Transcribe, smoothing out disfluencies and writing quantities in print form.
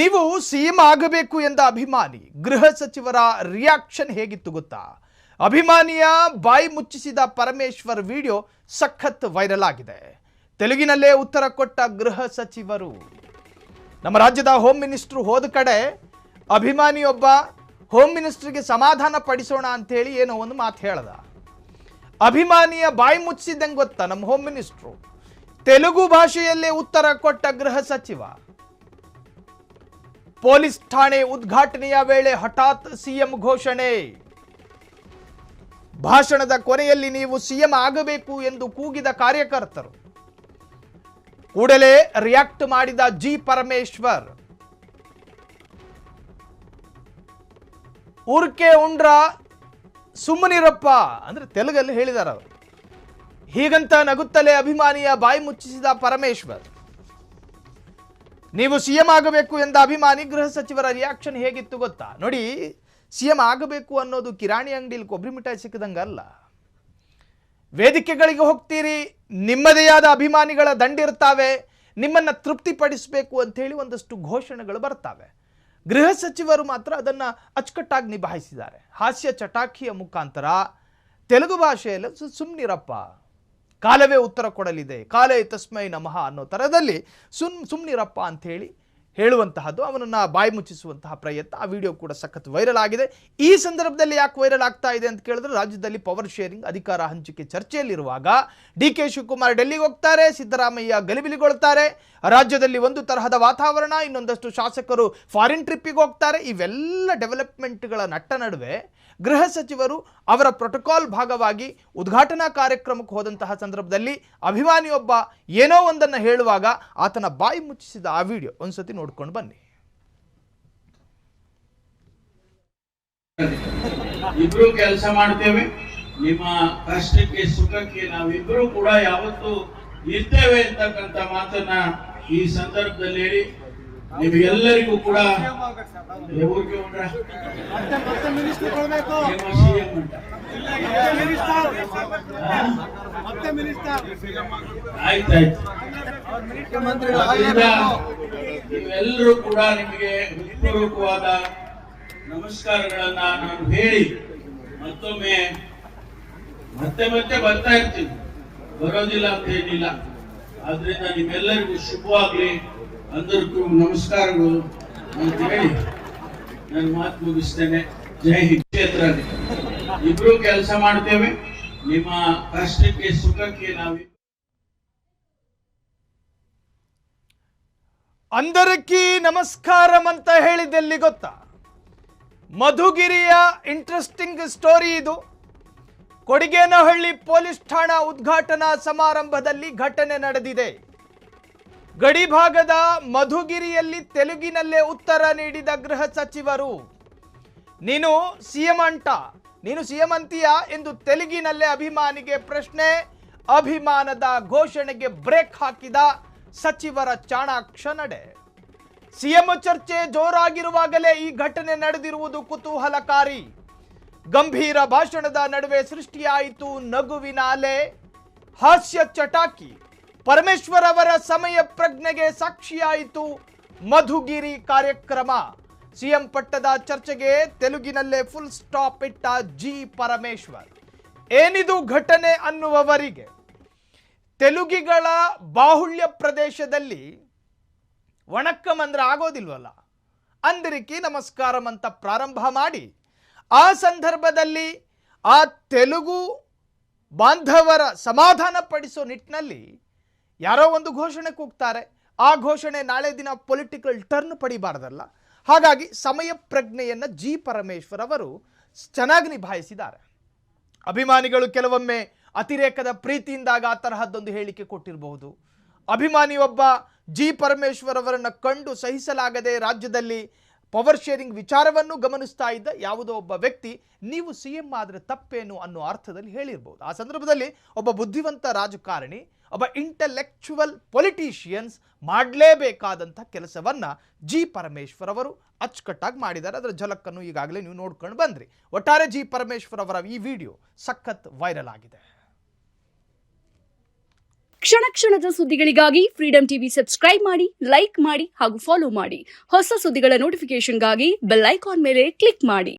ನೀವು ಸಿಎಂ ಆಗಬೇಕು ಎಂದ ಅಭಿಮಾನಿ ಗೃಹ ಸಚಿವರ ರಿಯಾಕ್ಷನ್ ಹೇಗಿತ್ತು ಗೊತ್ತಾ? ಅಭಿಮಾನಿಯ ಬಾಯಿ ಮುಚ್ಚಿಸಿದ ಪರಮೇಶ್ವರ್ ವಿಡಿಯೋ ಸಖತ್ ವೈರಲ್ ಆಗಿದೆ. ತೆಲುಗಿನಲ್ಲೇ ಉತ್ತರ ಕೊಟ್ಟ ಗೃಹ ಸಚಿವರು. ನಮ್ಮ ರಾಜ್ಯದ ಹೋಮ್ ಮಿನಿಸ್ಟರ್ ಹೋದ ಕಡೆ ಅಭಿಮಾನಿಯೊಬ್ಬ ಹೋಮ್ ಮಿನಿಸ್ಟರ್ಗೆ ಸಮಾಧಾನ ಪಡಿಸೋಣ ಅಂತೇಳಿ ಏನೋ ಒಂದು ಮಾತು ಹೇಳ್ದ. ಅಭಿಮಾನಿಯ ಬಾಯಿ ಮುಚ್ಚಿದಂಗೆ ಗೊತ್ತಾ ನಮ್ಮ ಹೋಮ್ ಮಿನಿಸ್ಟ್ರು. ತೆಲುಗು ಭಾಷೆಯಲ್ಲೇ ಉತ್ತರ ಕೊಟ್ಟ ಗೃಹ ಸಚಿವ. ಪೊಲೀಸ್ ಠಾಣೆ ಉದ್ಘಾಟನೆಯ ವೇಳೆ ಹಠಾತ್ ಸಿಎಂ ಘೋಷಣೆ. ಭಾಷಣದ ಕೊನೆಯಲ್ಲಿ ನೀವು ಸಿಎಂ ಆಗಬೇಕು ಎಂದು ಕೂಗಿದ ಕಾರ್ಯಕರ್ತರು. ಕೂಡಲೇ ರಿಯಾಕ್ಟ್ ಮಾಡಿದ ಜಿ ಪರಮೇಶ್ವರ್. ಊರ್ಕೆ ಉಂಡ್ರ ಸುಮ್ಮನಿರಪ್ಪ ಅಂದ್ರೆ ತೆಲುಗಲ್ಲಿ ಹೇಳಿದಾರ ಅವರು. ಹೀಗಂತ ನಗುತ್ತಲೇ ಅಭಿಮಾನಿಯ ಬಾಯಿ ಮುಚ್ಚಿಸಿದ ಪರಮೇಶ್ವರ್. ನೀವು ಸಿಎಂ ಆಗಬೇಕು ಎಂದ ಅಭಿಮಾನಿ ಗೃಹ ಸಚಿವರ ರಿಯಾಕ್ಷನ್ ಹೇಗಿತ್ತು ಗೊತ್ತಾ? ನೋಡಿ, ಸಿಎಂ ಆಗಬೇಕು ಅನ್ನೋದು ಕಿರಾಣಿ ಅಂಗಡಿಯಲ್ಲಿ ಕೊಬ್ಬರಿ ಮಿಠಾಯಿ ಸಿಕ್ಕದಂಗಲ್ಲ. ವೇದಿಕೆಗಳಿಗೆ ಹೋಗ್ತೀರಿ, ನಿಮ್ಮದೇ ಆದ ಅಭಿಮಾನಿಗಳ ದಂಡಿರ್ತಾವೆ, ನಿಮ್ಮನ್ನ ತೃಪ್ತಿಪಡಿಸಬೇಕು ಅಂತ ಹೇಳಿ ಒಂದಷ್ಟು ಘೋಷಣೆಗಳು ಬರ್ತಾವೆ. ಗೃಹ ಸಚಿವರು ಮಾತ್ರ ಅದನ್ನ ಅಚ್ಚುಕಟ್ಟಾಗಿ ನಿಭಾಯಿಸಿದ್ದಾರೆ. ಹಾಸ್ಯ ಚಟಾಕಿಯ ಮುಖಾಂತರ ತೆಲುಗು ಭಾಷೆಯಲ್ಲಿ ಸುಮ್ನಿರಪ್ಪ, ಕಾಲವೇ ಉತ್ತರ ಕೊಡಲಿದೆ, ಕಾಲೇ ತಸ್ಮೈ ನಮಃ ಅನ್ನೋ ಥರದಲ್ಲಿ ಸುಮ್ನಿರಪ್ಪ ಅಂತ ಹೇಳಿ ಹೇಳುವಂತಹದ್ದು, ಅವನನ್ನು ಬಾಯಿ ಮುಚ್ಚಿಸುವಂತಹ ಪ್ರಯತ್ನ. ಆ ವಿಡಿಯೋ ಕೂಡ ಸಖತ್ ವೈರಲ್ ಆಗಿದೆ. ಈ ಸಂದರ್ಭದಲ್ಲಿ ಯಾಕೆ ವೈರಲ್ ಆಗ್ತಾ ಇದೆ ಅಂತ ಕೇಳಿದ್ರೆ, ರಾಜ್ಯದಲ್ಲಿ ಪವರ್ ಶೇರಿಂಗ್ ಅಧಿಕಾರ ಹಂಚಿಕೆ ಚರ್ಚೆಯಲ್ಲಿರುವಾಗ ಡಿ.ಕೆ. ಶಿವಕುಮಾರ್ ಡೆಲ್ಲಿಗೆ ಹೋಗ್ತಾರೆ, ಸಿದ್ದರಾಮಯ್ಯ ಗಲಿಬಿಲಿಗೊಳ್ತಾರೆ, ರಾಜ್ಯದಲ್ಲಿ ಒಂದು ತರಹದ ವಾತಾವರಣ, ಇನ್ನೊಂದಷ್ಟು ಶಾಸಕರು ಫಾರಿನ್ ಟ್ರಿಪ್ಪಿಗೆ ಹೋಗ್ತಾರೆ. ಇವೆಲ್ಲ ಡೆವಲಪ್ಮೆಂಟ್ಗಳ ನಟ್ಟ ನಡುವೆ ಗೃಹ ಸಚಿವರು ಅವರ ಪ್ರೋಟೋಕಾಲ್ ಭಾಗವಾಗಿ ಉದ್ಘಾಟನಾ ಕಾರ್ಯಕ್ರಮಕ್ಕೆ ಹೋದಂತಹ ಸಂದರ್ಭದಲ್ಲಿ ಅಭಿಮಾನಿಯೊಬ್ಬ ಏನೋ ಒಂದನ್ನು ಹೇಳುವಾಗ ಆತನ ಬಾಯಿ ಮುಚ್ಚಿಸಿದ ಆ ವಿಡಿಯೋ ಒಂದ್ಸತಿ ನೋಡ್ಕೊಂಡು ಬನ್ನಿ. ಇಬ್ರು ಕೆಲಸ ಮಾಡ್ತೇವೆ, ನಿಮ್ಮ ಕಷ್ಟಕ್ಕೆ ಸುಖಕ್ಕೆ ನಾವಿಬ್ರು ಕೂಡ ಯಾವತ್ತು ಇರ್ತೇವೆ ಅಂತಕ್ಕಂಥ ಮಾತನ್ನ ಈ ಸಂದರ್ಭದಲ್ಲಿ ಹೇಳಿ ನಿಮಗೆಲ್ಲರಿಗೂ ಕೂಡ ಆಯ್ತಾಯ್ತು. ನೀವೆಲ್ಲರೂ ಕೂಡ ನಿಮಗೆ ಹೃತ್ಪೂರ್ವಕವಾದ ನಮಸ್ಕಾರಗಳನ್ನ ನಾನು ಹೇಳಿ ಮತ್ತೊಮ್ಮೆ ಮತ್ತೆ ಬರ್ತಾ ಇರ್ತೀನಿ, ಬರೋದಿಲ್ಲ ಅಂತ ಏನಿಲ್ಲ. ಆದ್ರಿಂದ ನಿಮ್ಮೆಲ್ಲರಿಗೂ ಶುಭವಾಗ್ಲಿ, అందరికీ ನಮಸ್ಕಾರಗಳು ಅಂತ ಹೇಳಿ ನಾನು ಮಾತು ಮುಗಿಸ್ತೇನೆ. ಜೈ ಹಿಂದ್. ಕ್ಷೇತ್ರ ಇಬ್ರು ಕೆಲಸ ಮಾಡ್ತೇವೆ, ನಿಮ್ಮ ಕಷ್ಟಕ್ಕೆ ಸುಖಕ್ಕೆ అందరికీ ನಮಸ್ಕಾರಂ ಅಂತ ಹೇಳಿದ್ದೆಲ್ಲಿ ಗೊತ್ತಾ? ಮಧುಗಿರಿಯ ಇಂಟ್ರೆಸ್ಟಿಂಗ್ ಸ್ಟೋರಿ ಇದು. ಕೊಡಿಗೇನಹಳ್ಳಿ ಪೊಲೀಸ್ ಠಾಣಾ ಉದ್ಘಾಟನಾ ಸಮಾರಂಭದಲ್ಲಿ ಘಟನೆ ನಡೆದಿದೆ. ಗಡಿಭಾಗದ ಮಧುಗಿರಿಯಲ್ಲಿ ತೆಲುಗಿನಲ್ಲೇ ಉತ್ತರ ನೀಡಿದ ಗೃಹ ಸಚಿವರು. ನೀನು ಸಿಎಂ ಅಂತೀಯಾ ಎಂದು ತೆಲುಗಿನಲ್ಲೇ ಅಭಿಮಾನಿಗೆ ಪ್ರಶ್ನೆ. ಅಭಿಮಾನದ ಘೋಷಣೆಗೆ ಬ್ರೇಕ್ ಹಾಕಿದ ಸಚಿವರ ಚಾಣಾಕ್ಷ ನಡೆ. ಸಿಎಂ ಚರ್ಚೆ ಜೋರಾಗಿರುವಾಗಲೇ ಈ ಘಟನೆ ನಡೆದಿರುವುದು ಕುತೂಹಲಕಾರಿ. ಗಂಭೀರ ಭಾಷಣದ ನಡುವೆ ಸೃಷ್ಟಿಯಾಯಿತು ನಗುವಿನ ಅಲೆ, ಹಾಸ್ಯ ಚಟಾಕಿ. ಪರಮೇಶ್ವರ್ ಅವರ ಸಮಯ ಪ್ರಜ್ಞೆಗೆ ಸಾಕ್ಷಿಯಾಯಿತು ಮಧುಗಿರಿ ಕಾರ್ಯಕ್ರಮ. ಸಿಎಂ ಪಟ್ಟದ ಚರ್ಚೆಗೆ ತೆಲುಗಿನಲ್ಲೇ ಫುಲ್ ಸ್ಟಾಪ್ ಇಟ್ಟ ಜಿ ಪರಮೇಶ್ವರ್. ಏನಿದು ಘಟನೆ ಅನ್ನುವವರಿಗೆ ತೆಲುಗಿಗಳ ಬಾಹುಳ್ಯ ಪ್ರದೇಶದಲ್ಲಿ ವಣಕ್ಕಂ ಅಂದ್ರೆ ಆಗೋದಿಲ್ವಲ್ಲ, ಅಂದರಿಕಿ ನಮಸ್ಕಾರಂ ಅಂತ ಪ್ರಾರಂಭ ಮಾಡಿ ಆ ಸಂದರ್ಭದಲ್ಲಿ ಆ ತೆಲುಗು ಬಾಂಧವರ ಸಮಾಧಾನ ಪಡಿಸೋ ನಿಟ್ಟಿನಲ್ಲಿ ಯಾರೋ ಒಂದು ಘೋಷಣೆ ಕೂಗ್ತಾರೆ. ಆ ಘೋಷಣೆ ನಾಳೆ ದಿನ ಪೊಲಿಟಿಕಲ್ ಟರ್ನ್ ಪಡಿಬಾರ್ದಲ್ಲ. ಹಾಗಾಗಿ ಸಮಯ ಪ್ರಜ್ಞೆಯನ್ನು ಜಿ ಪರಮೇಶ್ವರ್ ಅವರು ಚೆನ್ನಾಗಿ ನಿಭಾಯಿಸಿದ್ದಾರೆ. ಅಭಿಮಾನಿಗಳು ಕೆಲವೊಮ್ಮೆ ಅತಿರೇಕದ ಪ್ರೀತಿಯಿಂದಾಗ ಆ ತರಹದ್ದೊಂದು ಹೇಳಿಕೆ ಕೊಟ್ಟಿರಬಹುದು. ಅಭಿಮಾನಿಯೊಬ್ಬ ಜಿ ಪರಮೇಶ್ವರ್ ಅವರನ್ನು ಕಂಡು ಸಹಿಸಲಾಗದೆ ರಾಜ್ಯದಲ್ಲಿ ಪವರ್ ಶೇರಿಂಗ್ ವಿಚಾರವನ್ನು ಗಮನಿಸ್ತಾ ಇದ್ದ ಯಾವುದೋ ಒಬ್ಬ ವ್ಯಕ್ತಿ ನೀವು ಸಿಎಂ ಆದರೆ ತಪ್ಪೇನು ಅನ್ನೋ ಅರ್ಥದಲ್ಲಿ ಹೇಳಿರ್ಬೋದು. ಆ ಸಂದರ್ಭದಲ್ಲಿ ಒಬ್ಬ ಬುದ್ಧಿವಂತ ರಾಜಕಾರಣಿ, ಒಬ್ಬ ಇಂಟೆಲೆಕ್ಚುವಲ್ ಪೊಲಿಟಿಷಿಯನ್ಸ್ ಮಾಡಲೇಬೇಕಾದಂಥ ಕೆಲಸವನ್ನ ಜಿ ಪರಮೇಶ್ವರ್ ಅವರು ಅಚ್ಚುಕಟ್ಟಾಗಿ ಮಾಡಿದ್ದಾರೆ. ಅದರ ಝಲಕ್ಕನ್ನು ಈಗಾಗಲೇ ನೀವು ನೋಡ್ಕೊಂಡು ಬಂದ್ರಿ. ಒಟ್ಟಾರೆ ಜಿ ಪರಮೇಶ್ವರ್ ಅವರ ಈ ವಿಡಿಯೋ ಸಖತ್ ವೈರಲ್ ಆಗಿದೆ. ಕ್ಷಣ ಕ್ಷಣದ ಸುದ್ದಿಗಳಿಗಾಗಿ ಫ್ರೀಡಂ ಟಿವಿ ಸಬ್ಸ್ಕ್ರೈಬ್ ಮಾಡಿ, ಲೈಕ್ ಮಾಡಿ ಹಾಗೂ ಫಾಲೋ ಮಾಡಿ. ಹೊಸ ಸುದ್ದಿಗಳ ನೋಟಿಫಿಕೇಶನ್ಗಾಗಿ ಬೆಲ್ ಐಕಾನ್ ಮೇಲೆ ಕ್ಲಿಕ್ ಮಾಡಿ.